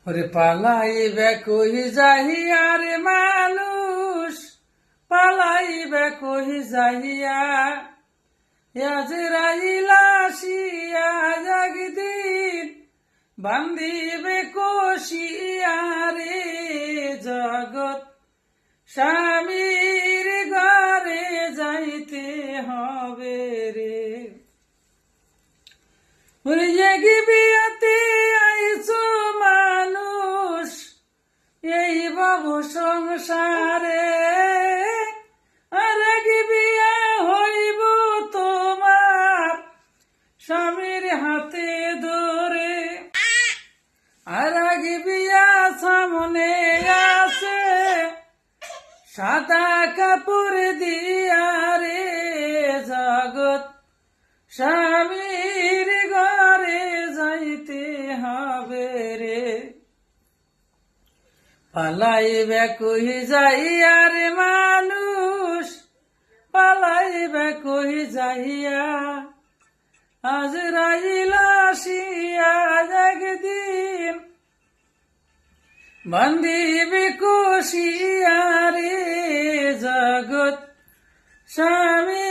ওরে পালাইবে কহি যাহিয়া রে মানুষ, পালাইবে কহি যাহিয়া, আজরাইল আসিয়া একদিন বান্ধিবে কষিয়া রে। জগৎ স্বামীর ঘরে যাইতে হবে রে। ওরে এক বিয়াতে আইছো মানুষ এই ভব সংসারে, আর এক বিয়া হইব তোমার স্বামীর হাতে ধরে। আর এক বিয়া সামনে আছে সাদা কাপড় দিয়া রে। জগৎ স্বামীর ঘরে যাইতে হবে রে। পালাইবে কহি যাইয়া রে মানুষ, পালাইবে কহি যাইয়া, আজরাইল আসিয়া একদিন বান্ধিবে কষিয়া রে। জগৎ স্বামী